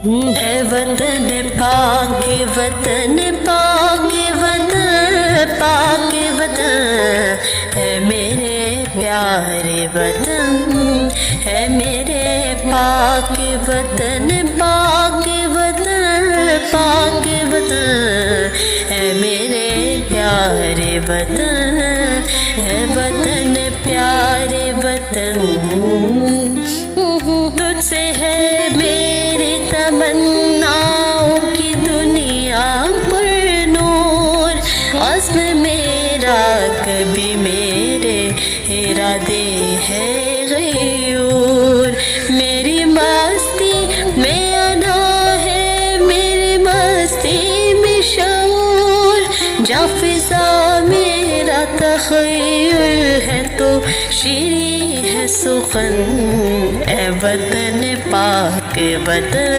اے وطن پاک وطن پاک وطن پاک وطن، اے میرے پیارے وطن، اے میرے پاک وطن پاک وطن پاک وطن، اے میرے پیارے وطن، اے وطن پیارے وطن، تجھ سے ہے میری تمناؤں کی دنیا پر نور، عزم میرا کبھی میرے ارادے ہے غیور، میری مستی میں ادا ہے میری مستی میں شعور، جا فضا میرا تخیل ہے تو شیریں ہے سخن، اے وطن پاک وطن